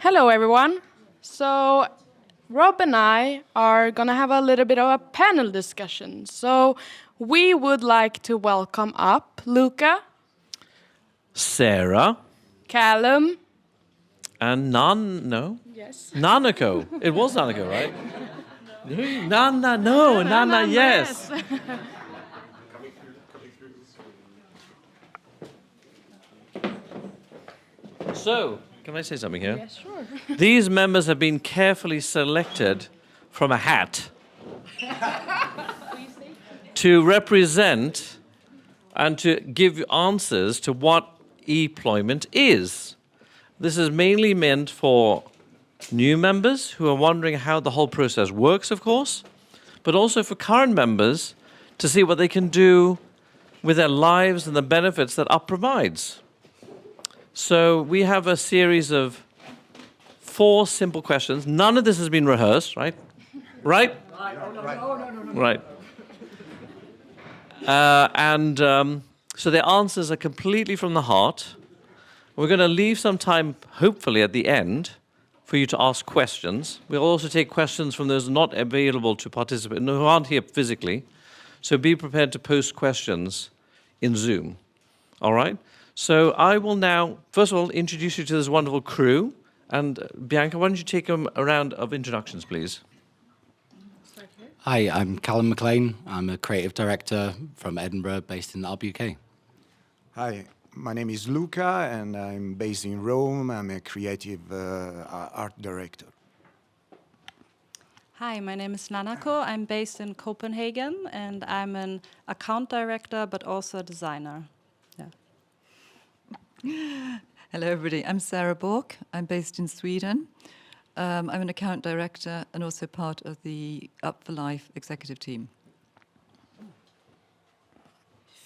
Hello, everyone. So, Rob and I are going to have a little bit of a panel discussion. So, we would like to welcome up Luca, Sarah, Callum. and Yes. Nanako. It was Nanako, right? Nana, yes. So, can I say something here? Yes, sure. These members have been carefully selected from a hat to represent and to give answers to what e-ployment is. This is mainly meant for new members who are wondering how the whole process works, of course, but also for current members to see what they can do with their lives and the benefits that UP provides. So we have a series of 4 simple questions. None of this has been rehearsed, right? Right? Right. So the answers are completely from the heart. We're going to leave some time, hopefully, at the end for you to ask questions. We'll also take questions from those not available to participate, who aren't here physically. So be prepared to post questions in Zoom. All right? So I will now, first of all, introduce you to this wonderful crew. And Bianca, why don't you take a round of introductions, please? Hi, I'm Callum McLean. I'm a creative director from Edinburgh, based in the UK. Hi, my name is Luca, and I'm based in Rome. I'm a creative art director. Hi, my name is Nanako. I'm based in Copenhagen, and I'm an account director, but also a designer. Yeah. Hello, everybody. I'm Sarah Bork. I'm based in Sweden. I'm an account director and also part of the Up for Life executive team.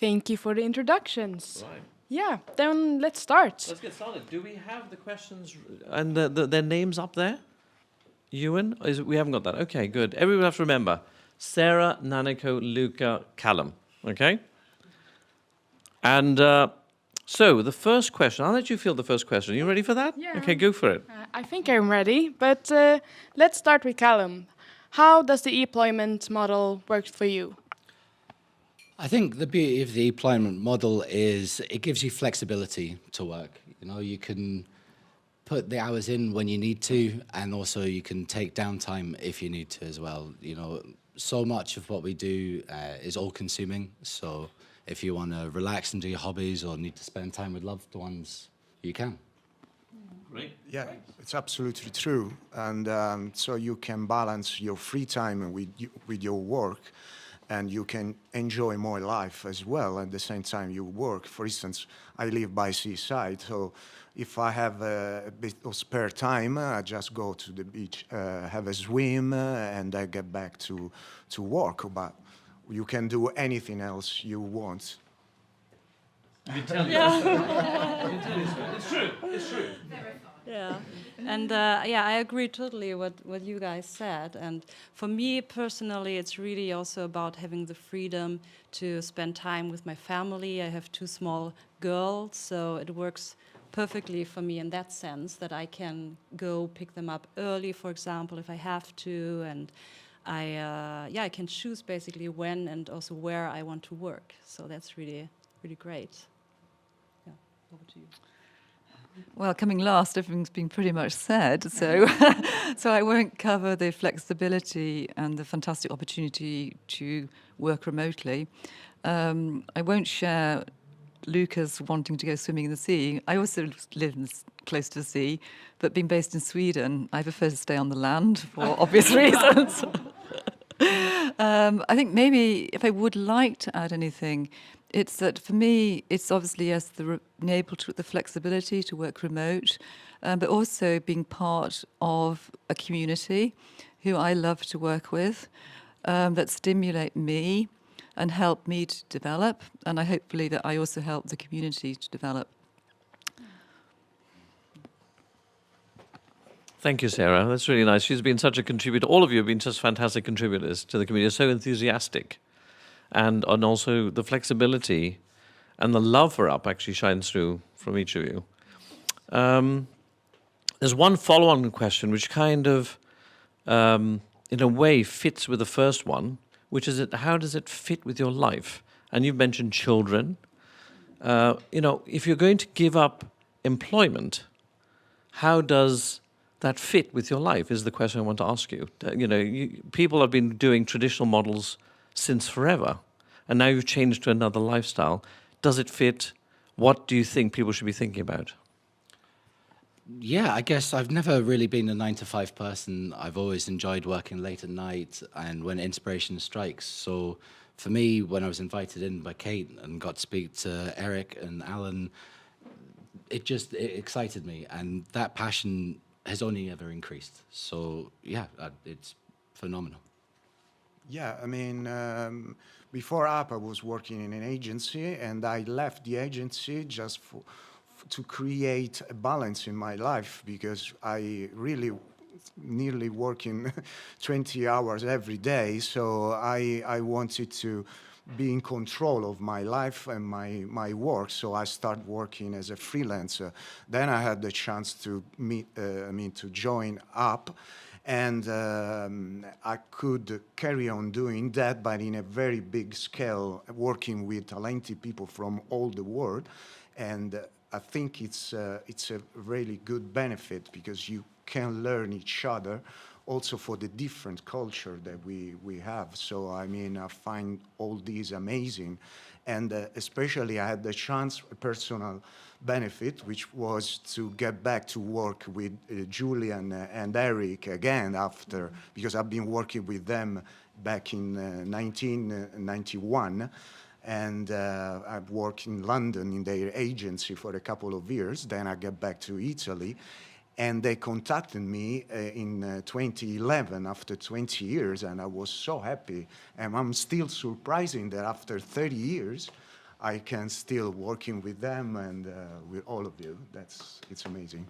Thank you for the introductions. Right. Yeah, then let's start. Let's get started. Do we have the questions and their names up there? Ewan? We haven't got that. Okay, good. Everyone has to remember. Sarah, Nanako, Luca, Callum. Okay? And so the first question, I'll let you field the first question. Are you ready for that? Yeah. Okay, go for it. I think I'm ready, but let's start with Callum. How does the e-ployment model work for you? I think the beauty of the e-ployment model is it gives you flexibility to work. You know, you can put the hours in when you need to, and also you can take downtime if you need to as well. You know, so much of what we do is all-consuming, so if you want to relax and do your hobbies or need to spend time with loved ones, you can. Great. Yeah, it's absolutely true. And so you can balance your free time with your work, and you can enjoy more life as well at the same time you work. For instance, I live by seaside, so if I have a bit of spare time, I just go to the beach, have a swim, and I get back to work. But you can do anything else you want. It's true. It's true. Yeah, and I agree totally what you guys said. And for me personally, it's really also about having the freedom to spend time with my family. I have 2 small girls, so it works perfectly for me in that sense that I can go pick them up early, for example, if I have to, and I can choose basically when and also where I want to work. So that's really great. Yeah, over to you. Well, coming last, everything's been pretty much said, so so I won't cover the flexibility and the fantastic opportunity to work remotely. I won't share Luca's wanting to go swimming in the sea. I also live close to the sea, but being based in Sweden, I prefer to stay on the land for obvious reasons. I think maybe if I would like to add anything, it's that for me, it's obviously, yes, the flexibility to work remote, but also being part of a community who I love to work with, that stimulate me and help me to develop. And I hopefully that I also help the community to develop. Thank you, Sarah. That's really nice. She's been such a contributor. All of you have been such fantastic contributors to the community. So enthusiastic. And also the flexibility and the love for UP actually shines through from each of you. there's one follow-on question which kind of, in a way, fits with the first one, which is how does it fit with your life? And you've mentioned children. If you're going to give up employment, how does that fit with your life is the question I want to ask you. People have been doing traditional models since forever, and now you've changed to another lifestyle. Does it fit? What do you think people should be thinking about? Yeah, I guess I've never really been a 9 to 5 person. I've always enjoyed working late at night and when inspiration strikes. So for me, when I was invited in by Kate and got to speak to Eric and Alan, it excited me, and that passion has only ever increased. So yeah, it's phenomenal. Yeah, I mean, before App, I was working in an agency, and I left the agency just to create a balance in my life, because I really nearly working 20 hours every day. So I wanted to be in control of my life and my work. So I started working as a freelancer. Then I had the chance to to join Up. And I could carry on doing that, but in a very big scale, working with talented people from all the world. And I think it's a really good benefit, because you can learn each other also for the different culture that we have. So, I mean, I find all these amazing. And especially I had the chance, a personal benefit, which was to get back to work with Julian and Eric again after, because I've been working with them back in 1991. And I've worked in London in their agency for a couple of years. Then I get back to Italy. And they contacted me in 2011, after 20 years, and I was so happy. And I'm still surprising that after 30 years, I can still working with them and with all of you. It's amazing.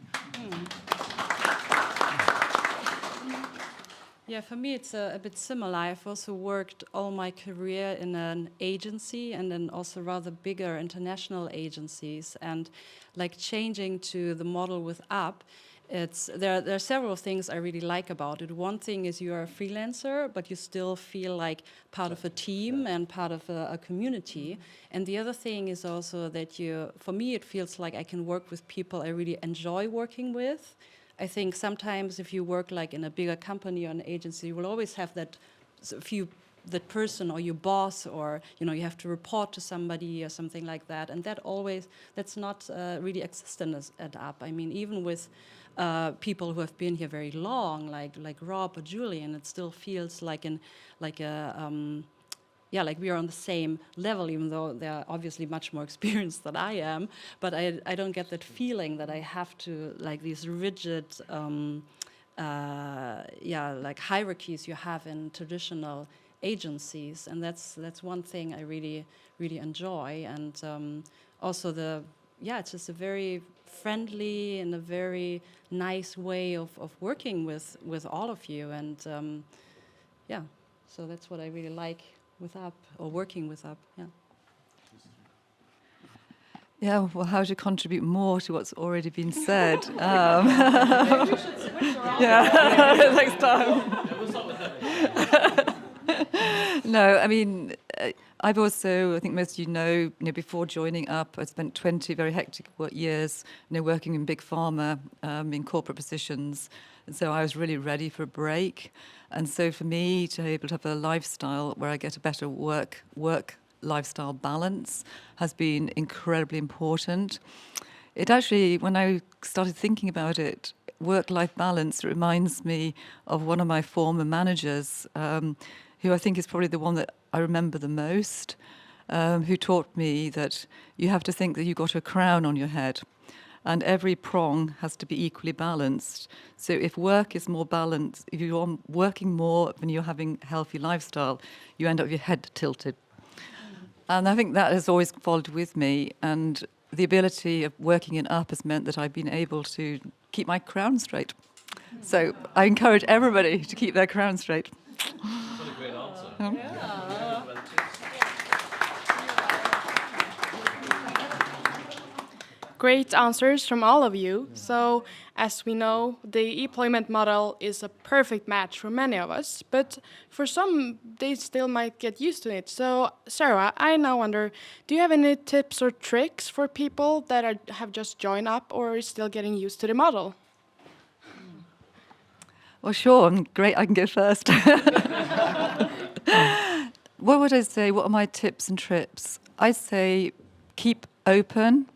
Yeah, for me it's a bit similar. I've also worked all my career in an agency, and then also rather bigger international agencies. And like changing to the model with Up, there are several things I really like about it. One thing is you are a freelancer, but you still feel like part of a team and part of a community. And the other thing is also that for me, it feels like I can work with people I really enjoy working with. I think sometimes if you work like in a bigger company or an agency, you will always have that person or your boss, or you have to report to somebody or something like that, and that's not really existent at Up. I mean, even with people who have been here very long, like Rob or Julian, it still feels like we are on the same level, even though they're obviously much more experienced than I am. But I don't get that feeling that I have to, like these rigid, like hierarchies you have in traditional agencies. And that's one thing I really, really enjoy. And also it's just a very friendly and a very nice way of working with all of you. And so that's what I really like with Up, or working with Up. Yeah, well, how to contribute more to what's already been said. Maybe we should switch around. Yeah, next time. No, I mean, I've also, I think most of you know, before joining Up, I spent 20 very hectic years, working in big pharma, in corporate positions. And so I was really ready for a break. And so for me to be able to have a lifestyle where I get a better work lifestyle balance has been incredibly important. It actually, when I started thinking about it, work-life balance reminds me of one of my former managers, who I think is probably the one that I remember the most, who taught me that you have to think that you've got a crown on your head, and every prong has to be equally balanced. So if work is more balanced, if you're working more and you're having a healthy lifestyle, you end up with your head tilted. And I think that has always followed with me. And the ability of working in Up has meant that I've been able to keep my crown straight. So I encourage everybody to keep their crown straight. What a great answer. great answers from all of you. So, as we know, the e-ployment model is a perfect match for many of us, but for some, they still might get used to it. So, Sarah, I now wonder, do you have any tips or tricks for people that have just joined up or are still getting used to the model? Well, sure, great, I can go first. What would I say? What are my tips and trips? I say keep open,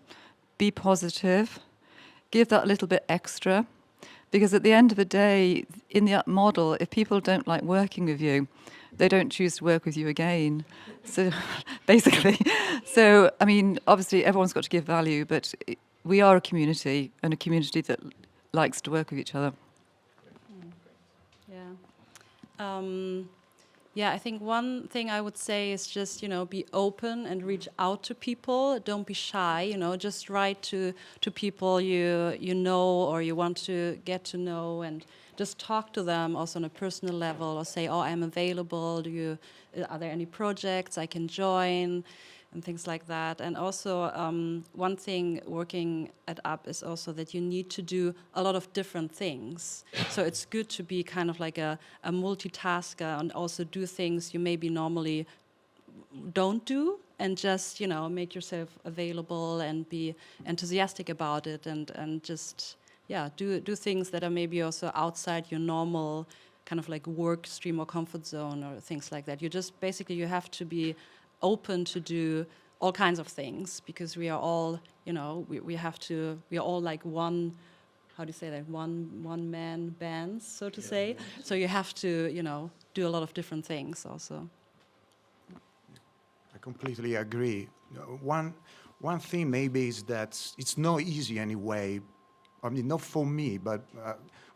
be positive, give that a little bit extra, because at the end of the day, in the model, if people don't like working with you, they don't choose to work with you again. So basically, so I mean, obviously everyone's got to give value, but we are a community, and a community that likes to work with each other. Yeah. Yeah, I think one thing I would say is just, be open and reach out to people. Don't be shy, just write to people you know or you want to get to know, and just talk to them also on a personal level, or say, oh, I'm available. Are there any projects I can join? And things like that. And also, one thing working at Up is also that you need to do a lot of different things. So it's good to be kind of like a multitasker and also do things you maybe normally don't do, and just, make yourself available and be enthusiastic about it, and just, do things that are maybe also outside your normal kind of like work stream or comfort zone or things like that. You have to be open to do all kinds of things, because we are all, we are all like one, how do you say that, one man bands, so to say. So you have to, do a lot of different things also. I completely agree. One thing maybe is that it's not easy anyway. I mean, not for me, but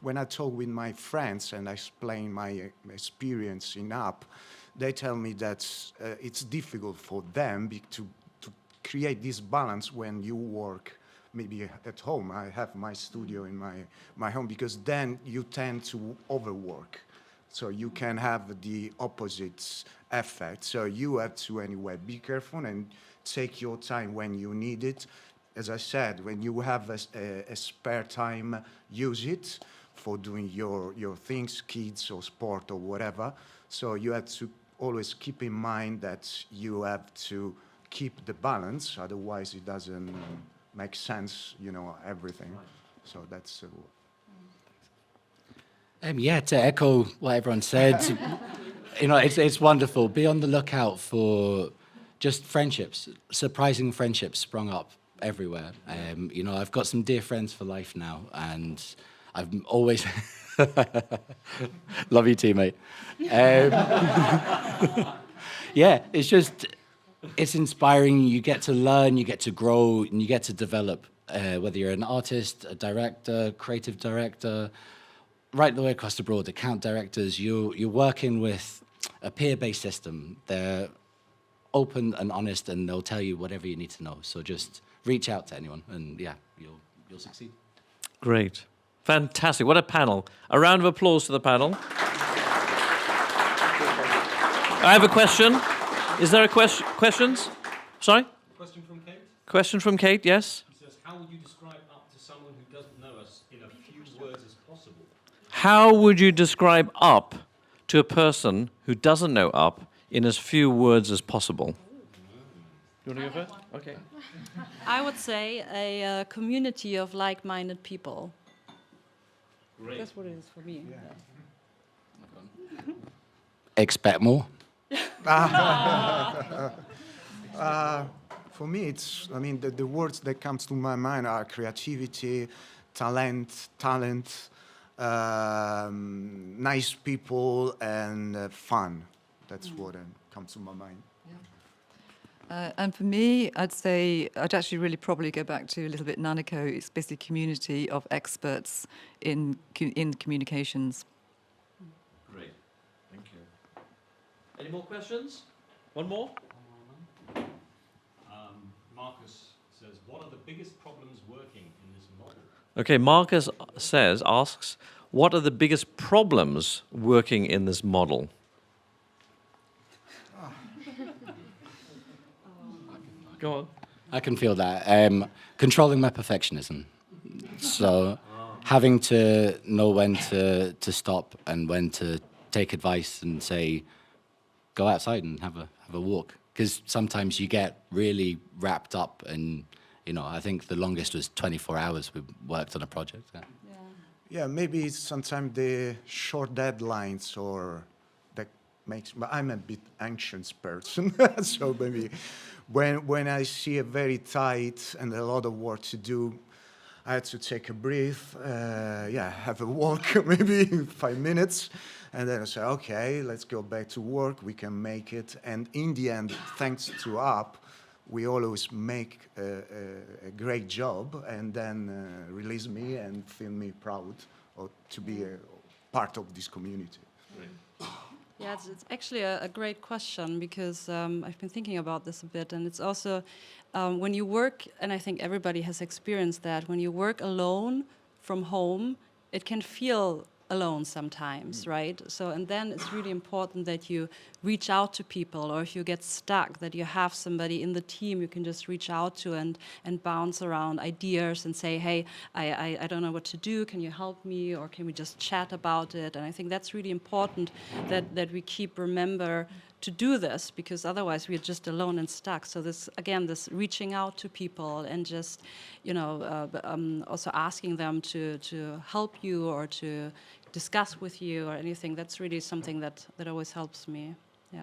when I talk with my friends and I explain my experience in Up, they tell me that it's difficult for them to create this balance when you work maybe at home. I have my studio in my home, because then you tend to overwork. So you can have the opposite effect. So you have to anyway be careful and take your time when you need it. As I said, when you have a spare time, use it for doing your things, kids or sport or whatever. So you have to always keep in mind that you have to keep the balance, otherwise it doesn't make sense, everything. So that's... Yeah, to echo what everyone said, it's wonderful. Be on the lookout for just friendships, surprising friendships sprung up everywhere. I've got some dear friends for life now, and I've always... Love you, teammate. Yeah, it's inspiring. You get to learn, you get to grow, and you get to develop, whether you're an artist, a director, creative director, right the way across the board, account directors. You're working with a peer-based system. They're open and honest, and they'll tell you whatever you need to know. So just reach out to anyone, and you'll succeed. Great. Fantastic. What a panel. A round of applause to the panel. I have a question. Is there a questions? Sorry? Question from Kate. Question from Kate, yes? He says, how would you describe Up to someone who doesn't know us in a few words as possible? How would you describe Up to a person who doesn't know Up in as few words as possible? You want to go first? Okay. I would say a community of like-minded people. Great. That's what it is for me. Expect more. For me, the words that comes to my mind are creativity, talent, nice people, and fun. That's what comes to my mind. And for me, I'd actually really probably go back to a little bit Nanako. It's basically a community of experts in communications. Great. Thank you. Any more questions? One more? Marcus says, what are the biggest problems working in this model? Okay, Marcus asks, what are the biggest problems working in this model? Go I can feel that. Controlling my perfectionism. So having to know when to stop and when to take advice and say, go outside and have a walk. Because sometimes you get really wrapped up and, I think the longest was 24 hours we worked on a project. Yeah. Yeah, maybe sometimes the short deadlines or that makes. But I'm a bit anxious person, so maybe when I see a very tight and a lot of work to do, I had to take a breath. Have a walk, maybe 5 minutes, and then I say, okay, let's go back to work. We can make it. And in the end, thanks to app, we always make a great job and then release me and feel me proud to be a part of this community. Yeah, it's actually a great question because I've been thinking about this a bit, and it's also when you work, and I think everybody has experienced that, when you work alone from home, it can feel alone sometimes, right? So, and then it's really important that you reach out to people, or if you get stuck, that you have somebody in the team you can just reach out to and bounce around ideas and say, hey, I don't know what to do, can you help me, or can we just chat about it? And I think that's really important that we keep remember to do this, because otherwise we're just alone and stuck. So this, again, this reaching out to people and just, also asking them to help you or to discuss with you or anything, that's really something that always helps me. Yeah.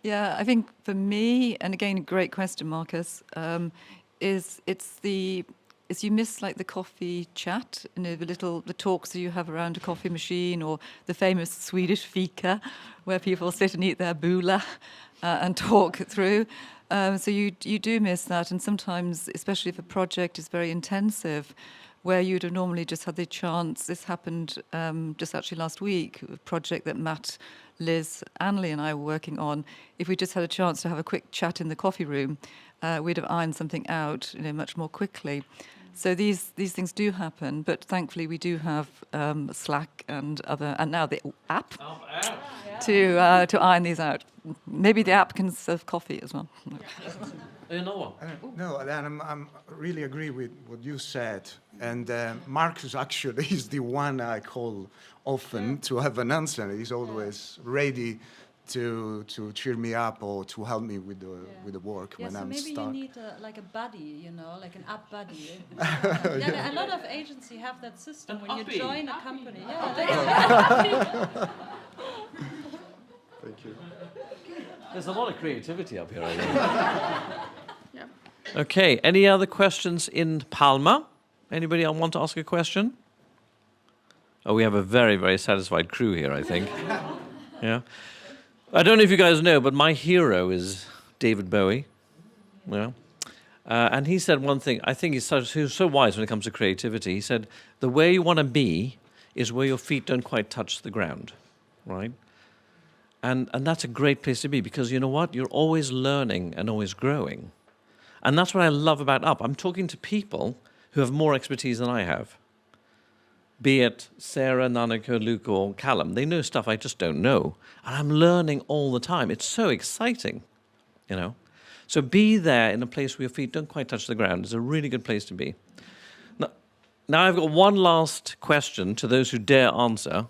Yeah, I think for me, and again, great question, Marcus, is you miss like the coffee chat, the talks that you have around a coffee machine, or the famous Swedish fika, where people sit and eat their bula and talk through. So you do miss that, and sometimes, especially if a project is very intensive, where you'd have normally just had the chance. This happened just actually last week, a project that Matt, Liz, Anneli and I were working on. If we just had a chance to have a quick chat in the coffee room, we'd have ironed something out, much more quickly. So these things do happen, but thankfully we do have Slack and now the app to iron these out. Maybe the app can serve coffee as well. No, and I'm really agree with what you said. And Marcus actually is the one I call often to have an answer. He's always ready to cheer me up or to help me with the work when I'm stuck. Yeah, so maybe you need like a buddy, like an app buddy. A lot of agencies have that system when you join a company. Yeah. Thank you. There's a lot of creativity up here, I think. Yeah. Okay, any other questions in Palma? Anybody want to ask a question? Oh, we have a very, very satisfied crew here, I think. Yeah. I don't know if you guys know, but my hero is David Bowie. Yeah. And he said one thing, I think he's so wise when it comes to creativity. He said, the way you want to be is where your feet don't quite touch the ground, right? And that's a great place to be, because you know what? You're always learning and always growing. And that's what I love about Up. I'm talking to people who have more expertise than I have. Be it Sarah, Nanneke, Luke, or Callum. They know stuff I just don't know. And I'm learning all the time. It's so exciting, So be there in a place where your feet don't quite touch the ground. It's a really good place to be. Now I've got one last question to those who dare answer.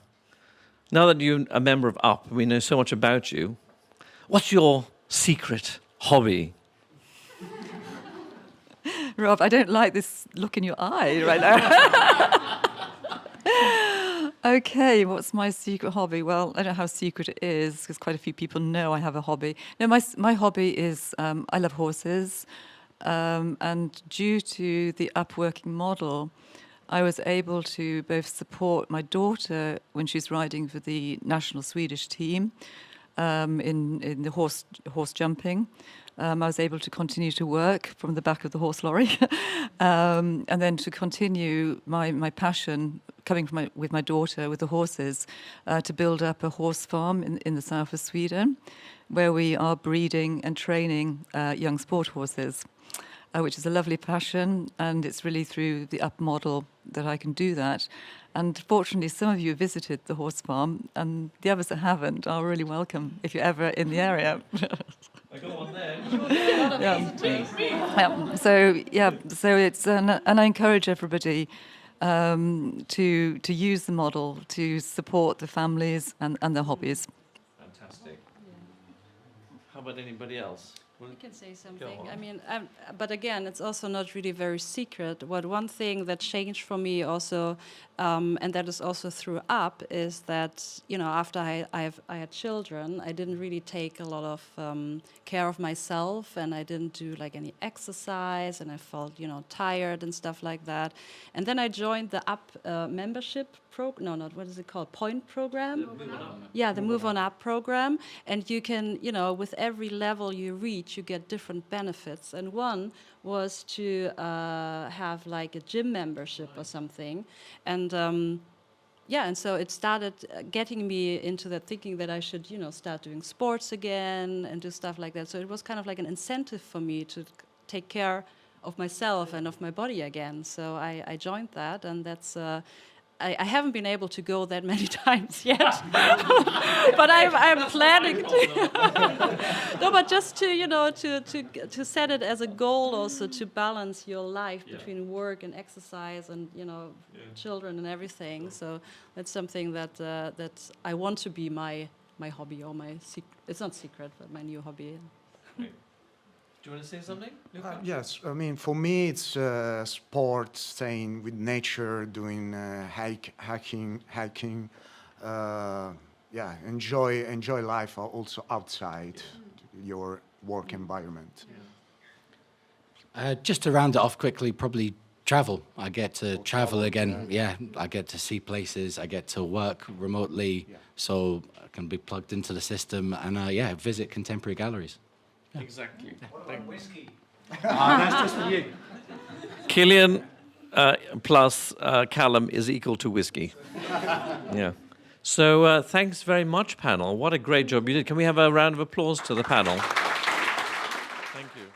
Now that you're a member of Up, we know so much about you. What's your secret hobby? Rob, I don't like this look in your eye right now. Okay, what's my secret hobby? Well, I don't know how secret it is, because quite a few people know I have a hobby. No, my hobby is I love horses, and due to the Up working model, I was able to both support my daughter when she's riding for the national Swedish team in the horse jumping. I was able to continue to work from the back of the horse lorry, and then to continue my passion coming from with my daughter with the horses to build up a horse farm in the south of Sweden, where we are breeding and training young sport horses. Which is a lovely passion, and it's really through the Up model that I can do that. And fortunately, some of you have visited the horse farm, and the others that haven't are really welcome if you're ever in the area. I got one there. So it's and I encourage everybody to use the model to support the families and their hobbies. Fantastic. How about anybody else? I can say something. on. I mean, but again, it's also not really very secret. What one thing that changed for me also, and that is also through Up, is that after I had children, I didn't really take a lot of care of myself, and I didn't do like any exercise, and I felt tired and stuff like that. And then I joined the Up membership program. No, not what is it called? Point program. Yeah, the Move On Up program, and you can with every level you reach, you get different benefits, and one was to have like a gym membership or something, and and so it started getting me into that, thinking that I should start doing sports again and do stuff like that. So it was kind of like an incentive for me to take care of myself and of my body again. So I joined that, and that's I haven't been able to go that many times yet, but I'm planning to. No, but just to to set it as a goal also, to balance your life between work and exercise and children and everything. So that's something that that I want to be my hobby, or my it's not secret, but my new hobby. Do you want to say something, Luca? Yes, I mean, for me, it's sport, staying with nature, doing hiking. Enjoy life also outside your work environment. Just to round it off quickly, probably travel. I get to travel again. Yeah, I get to see places. I get to work remotely, so I can be plugged into the system and visit contemporary galleries. Exactly. Whiskey. That's just for you. Killian plus Callum is equal to whiskey. Yeah. So thanks very much, panel. What a great job you did. Can we have a round of applause to the panel? Thank you.